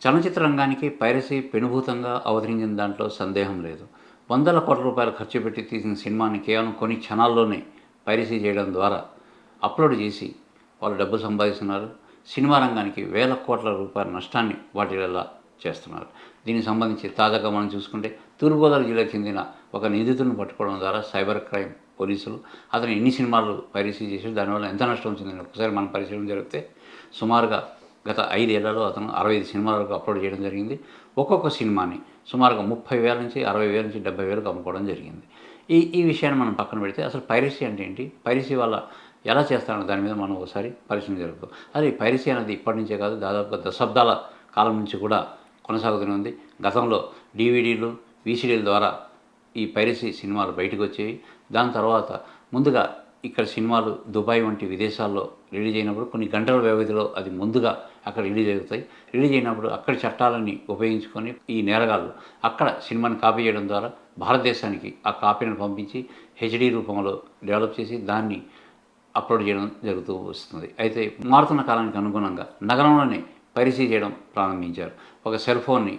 చలనచిత్ర రంగానికి పైరసీ పెనుభూతంగా అవతరించిన దాంట్లో సందేహం లేదు. వందల కోట్ల రూపాయలు ఖర్చు పెట్టి తీసిన సినిమాని కేవలం కొన్ని క్షణాల్లోనే పైరసీ చేయడం ద్వారా అప్‌లోడ్ చేసి వాళ్ళు డబ్బులు సంపాదిస్తున్నారు. సినిమా రంగానికి వేల కోట్ల రూపాయల నష్టాన్ని వాటిల్లేలా చేస్తున్నారు. దీనికి సంబంధించి తాజాగా మనం చూసుకుంటే తూర్పుగోదావరి జిల్లాకు చెందిన ఒక నిందితుడిని పట్టుకోవడం ద్వారా సైబర్ క్రైమ్ పోలీసులు అతను ఎన్ని సినిమాలు పైరసీ చేసాడు, దానివల్ల ఎంత నష్టం వచ్చిందని ఒకసారి మనం పరిశీలన జరిపితే సుమారుగా గత 5 ఏళ్లలో అతను 65 సినిమాల వరకు అప్‌లోడ్ చేయడం జరిగింది. ఒక్కొక్క సినిమాని సుమారుగా 30,000 నుంచి 60,000 నుంచి 70,000కి అమ్ముకోవడం జరిగింది. ఈ ఈ విషయాన్ని మనం పక్కన పెడితే అసలు పైరసీ అంటే ఏంటి? పైరసీ వల్ల ఎలా చేస్తారన్న దాని మీద మనం ఒకసారి పరిశీలన జరుపుదాం. అదే పైరసీ అనేది ఇప్పటి నుంచే కాదు, దాదాపుగా దశాబ్దాల కాలం నుంచి కూడా కొనసాగుతూనే ఉంది. గతంలో డీవీడీలు, వీసీడీల ద్వారా ఈ పైరసీ సినిమాలు బయటకొచ్చేవి. దాని తర్వాత ముందుగా ఇక్కడ సినిమాలు దుబాయ్ వంటి విదేశాల్లో రిలీజ్ అయినప్పుడు కొన్ని గంటల వ్యవధిలో అది ముందుగా అక్కడ రిలీజ్ అవుతాయి. రిలీజ్ అయినప్పుడు అక్కడి చట్టాలన్నీ ఉపయోగించుకొని ఈ నేరగాళ్ళు అక్కడ సినిమాని కాపీ చేయడం ద్వారా భారతదేశానికి ఆ కాపీని పంపించి హెచ్‌డీ రూపంలో డెవలప్ చేసి దాన్ని అప్‌లోడ్ చేయడం జరుగుతూ వస్తుంది. అయితే మారుతున్న కాలానికి అనుగుణంగా నగరంలోనే పైరసీ చేయడం ప్రారంభించారు. ఒక సెల్ ఫోన్‌ని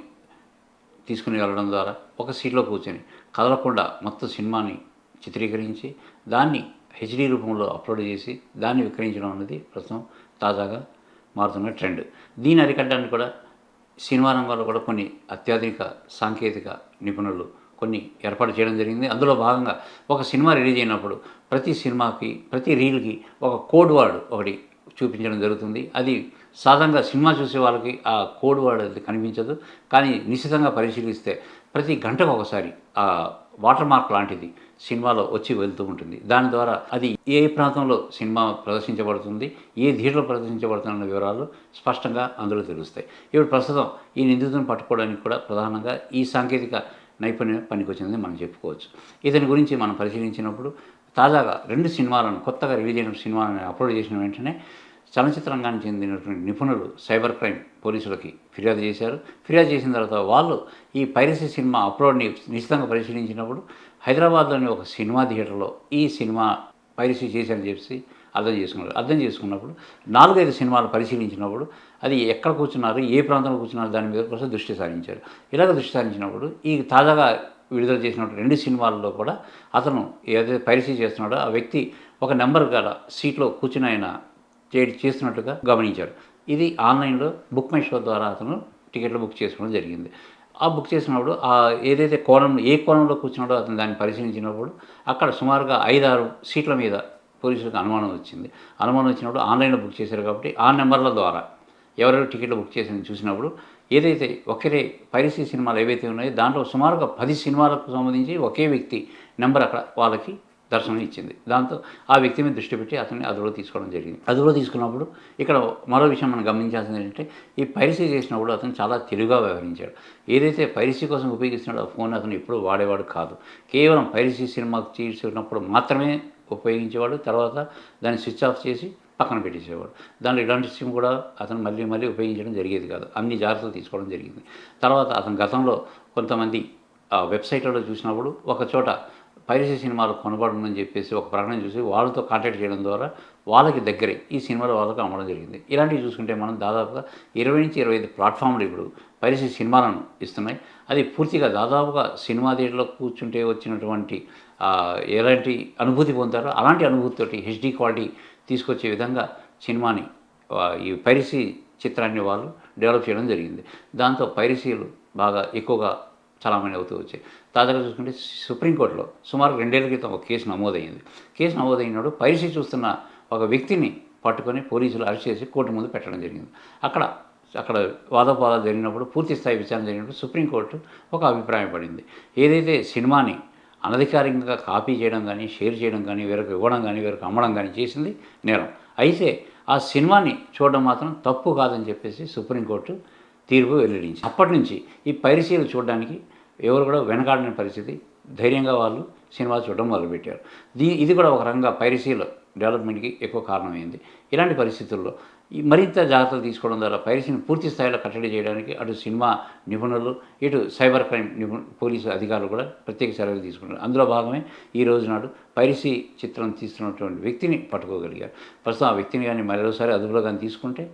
తీసుకుని వెళ్ళడం ద్వారా ఒక సీట్లో కూర్చొని కదలకుండా మొత్తం సినిమాని చిత్రీకరించి దాన్ని హెచ్‌డీ రూపంలో అప్‌లోడ్ చేసి దాన్ని విక్రయించడం అనేది ప్రస్తుతం తాజాగా మారుతున్న ట్రెండ్. దీన్ని అరికట్టడానికి కూడా సినిమా రంగంలో కూడా కొన్ని అత్యాధునిక సాంకేతిక నిపుణులు కొన్ని ఏర్పాటు చేయడం జరిగింది. అందులో భాగంగా ఒక సినిమా రిలీజ్ అయినప్పుడు ప్రతి సినిమాకి, ప్రతి రీల్‌కి ఒక కోడ్ వర్డ్ ఒకటి చూపించడం జరుగుతుంది. అది సాధారణంగా సినిమా చూసే వాళ్ళకి ఆ కోడ్ వర్డ్ అది కనిపించదు. కానీ నిశితంగా పరిశీలిస్తే ప్రతి గంటకు ఒకసారి ఆ వాటర్ మార్క్ లాంటిది సినిమాలో వచ్చి వెళ్తూ ఉంటుంది. దాని ద్వారా అది ఏ ప్రాంతంలో సినిమా ప్రదర్శించబడుతుంది, ఏ థియేటర్‌లో ప్రదర్శించబడుతున్న వివరాలు స్పష్టంగా అందులో తెలుస్తాయి. ఇప్పుడు ప్రస్తుతం ఈ నిందితుడిని పట్టుకోవడానికి కూడా ప్రధానంగా ఈ సాంకేతిక నైపుణ్యం పనికొచ్చిందని మనం చెప్పుకోవచ్చు. ఇతని గురించి మనం పరిశీలించినప్పుడు తాజాగా 2 సినిమాలను కొత్తగా రిలీజ్ అయిన సినిమాలను అప్‌లోడ్ చేసిన వెంటనే చలనచిత్ర రంగానికి చెందినటువంటి నిపుణులు సైబర్ క్రైమ్ పోలీసులకి ఫిర్యాదు చేశారు. ఫిర్యాదు చేసిన తర్వాత వాళ్ళు ఈ పైరసీ సినిమా అప్‌లోడ్‌ని నిశితంగా పరిశీలించినప్పుడు హైదరాబాద్‌లోని ఒక సినిమా థియేటర్‌లో ఈ సినిమా పైరసీ చేశారని చెప్పేసి అర్థం చేసుకున్నారు. అర్థం చేసుకున్నప్పుడు 4, 5 సినిమాలు పరిశీలించినప్పుడు అది ఎక్కడ కూర్చున్నారు, ఏ ప్రాంతంలో కూర్చున్నారు దాని మీద కోసం దృష్టి సారించారు. ఇలాగ దృష్టి సారించినప్పుడు ఈ తాజాగా విడుదల చేసినటువంటి 2 సినిమాల్లో కూడా అతను ఏదైతే పైరసీ చేస్తున్నాడో ఆ వ్యక్తి ఒక నంబర్ గల సీట్‌లో కూర్చొని ఆయన చేస్తున్నట్టుగా గమనించాడు. ఇది ఆన్‌లైన్‌లో బుక్ మై షో ద్వారా అతను టికెట్లు బుక్ చేసుకోవడం జరిగింది. ఆ బుక్ చేసినప్పుడు ఏదైతే ఏ కోణంలో కూర్చున్నాడో అతను దాన్ని పరిశీలించినప్పుడు అక్కడ సుమారుగా 5, 6 సీట్ల మీద పోలీసులకు అనుమానం వచ్చింది. అనుమానం వచ్చినప్పుడు ఆన్‌లైన్‌లో బుక్ చేశారు కాబట్టి ఆ నంబర్ల ద్వారా ఎవరెవరు టికెట్లు బుక్ చేశారని చూసినప్పుడు ఏదైతే ఒకే పైరసీ సినిమాలు ఏవైతే ఉన్నాయో దాంట్లో సుమారుగా 10 సినిమాలకు సంబంధించి ఒకే వ్యక్తి నంబర్ అక్కడ వాళ్ళకి దర్శనం ఇచ్చింది. దాంతో ఆ వ్యక్తి మీద దృష్టి పెట్టి అతన్ని అదుపులో తీసుకోవడం జరిగింది. అదుపులో తీసుకున్నప్పుడు ఇక్కడ మరో విషయం మనం గమనించాల్సింది ఏంటంటే ఈ పైరసీ చేసినప్పుడు అతను చాలా తెలివిగా వ్యవహరించాడు. ఏదైతే పైరసీ కోసం ఉపయోగిస్తున్నాడో ఆ ఫోన్ అతను ఎప్పుడూ వాడేవాడు కాదు. కేవలం పైరసీ సినిమాకు తీసుకున్నప్పుడు మాత్రమే ఉపయోగించేవాడు. తర్వాత దాన్ని స్విచ్ ఆఫ్ చేసి పక్కన పెట్టేసేవాడు. దాంట్లో ఇలాంటి సిమ్ కూడా అతను మళ్ళీ మళ్ళీ ఉపయోగించడం జరిగేది కాదు. అన్ని జాగ్రత్తలు తీసుకోవడం జరిగింది. తర్వాత అతను గతంలో కొంతమంది వెబ్‌సైట్‌లలో చూసినప్పుడు ఒక చోట పైరసీ సినిమాలు కొనబడునని చెప్పేసి ఒక ప్రకటన చూసి వాళ్ళతో కాంటాక్ట్ చేయడం ద్వారా వాళ్ళకి దగ్గరే ఈ సినిమాలు వాళ్ళకి అమ్మడం జరిగింది. ఇలాంటివి చూసుకుంటే మనం దాదాపుగా 20-25 ప్లాట్‌ఫామ్‌లు ఇప్పుడు పైరసీ సినిమాలను ఇస్తున్నాయి. అది పూర్తిగా దాదాపుగా సినిమా థియేటర్‌లో కూర్చుంటే వచ్చినటువంటి ఎలాంటి అనుభూతి పొందుతారో అలాంటి అనుభూతితోటి హెచ్‌డీ క్వాలిటీ తీసుకొచ్చే విధంగా సినిమాని ఈ పైరసీ చిత్రాన్ని వాళ్ళు డెవలప్ చేయడం జరిగింది. దాంతో పైరసీలు బాగా ఎక్కువగా చలామణి అవుతూ వచ్చాయి. తాజాగా చూసుకుంటే సుప్రీంకోర్టులో సుమారు 2 ఏళ్ల క్రితం ఒక కేసు నమోదైంది. కేసు నమోదైనప్పుడు పైరసీ చూస్తున్న ఒక వ్యక్తిని పట్టుకొని పోలీసులు అరెస్ట్ చేసి కోర్టు ముందు పెట్టడం జరిగింది. అక్కడ అక్కడ వాదోపవాదాలు జరిగినప్పుడు పూర్తి స్థాయి విచారణ జరిగినప్పుడు సుప్రీంకోర్టు ఒక అభిప్రాయం పడింది. ఏదైతే సినిమాని అనధికారికంగా కాపీ చేయడం గానీ, షేర్ చేయడం గానీ, వేరొకరికి ఇవ్వడం గానీ, వేరొకరికి అమ్మడం గానీ చేసింది నేరం. అయితే ఆ సినిమాని చూడడం మాత్రం తప్పు కాదని చెప్పేసి సుప్రీంకోర్టు తీర్పు వెల్లడించింది. అప్పటినుంచి ఈ పైరసీలు చూడడానికి ఎవరు కూడా వెనకాడని పరిస్థితి. ధైర్యంగా వాళ్ళు సినిమాలు చూడడం మొదలుపెట్టారు. ఇది కూడా ఒక రకంగా పైరసీల డెవలప్‌మెంట్‌కి ఎక్కువ కారణమైంది. ఇలాంటి పరిస్థితుల్లో ఈ మరింత జాగ్రత్తలు తీసుకోవడం ద్వారా పైరసీని పూర్తి స్థాయిలో కట్టడి చేయడానికి అటు సినిమా నిపుణులు, ఇటు సైబర్ క్రైమ్ పోలీసు అధికారులు కూడా ప్రత్యేక చర్యలు తీసుకున్నారు. అందులో భాగమే ఈ రోజు నాడు పైరసీ చిత్రం తీస్తున్నటువంటి వ్యక్తిని పట్టుకోగలిగారు. ప్రస్తుతం ఆ వ్యక్తిని గానీ మరోసారి అదుపులో గానీ తీసుకుంటే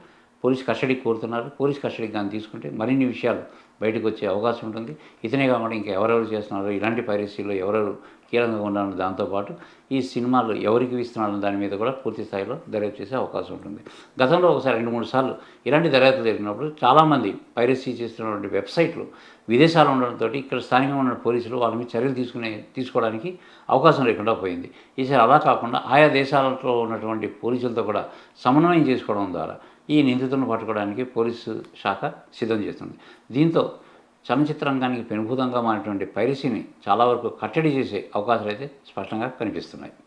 పోలీస్ కస్టడీకి కోరుతున్నారు. పోలీస్ కస్టడీకి గాని తీసుకుంటే మరిన్ని విషయాలు బయటకు వచ్చే అవకాశం ఉంటుంది. ఇతనే కాకుండా ఇంకా ఎవరెవరు చేస్తున్నారో, ఇలాంటి పైరసీలో ఎవరెవరు కీలకంగా ఉన్నారో, దాంతోపాటు ఈ సినిమాలు ఎవరికి ఇస్తున్నారన్న దాని మీద కూడా పూర్తి స్థాయిలో దర్యాప్తు చేసే అవకాశం ఉంటుంది. గతంలో ఒకసారి 2, 3 సార్లు ఇలాంటి దర్యాప్తు జరిగినప్పుడు చాలామంది పైరసీ చేస్తున్నటువంటి వెబ్‌సైట్‌లు విదేశాల్లో ఉండడంతో ఇక్కడ స్థానికంగా ఉన్న పోలీసులు వాళ్ళ మీద చర్యలు తీసుకోవడానికి అవకాశం లేకుండా పోయింది. ఈసారి అలా కాకుండా ఆయా దేశాలలో ఉన్నటువంటి పోలీసులతో కూడా సమన్వయం చేసుకోవడం ద్వారా ఈ నిందితులను పట్టుకోవడానికి పోలీసు శాఖ సిద్ధం చేస్తుంది. దీంతో చలనచిత్ర రంగానికి పెనుభూతంగా మారినటువంటి పైరసీని చాలా వరకు కట్టడి చేసే అవకాశాలైతే స్పష్టంగా కనిపిస్తున్నాయి.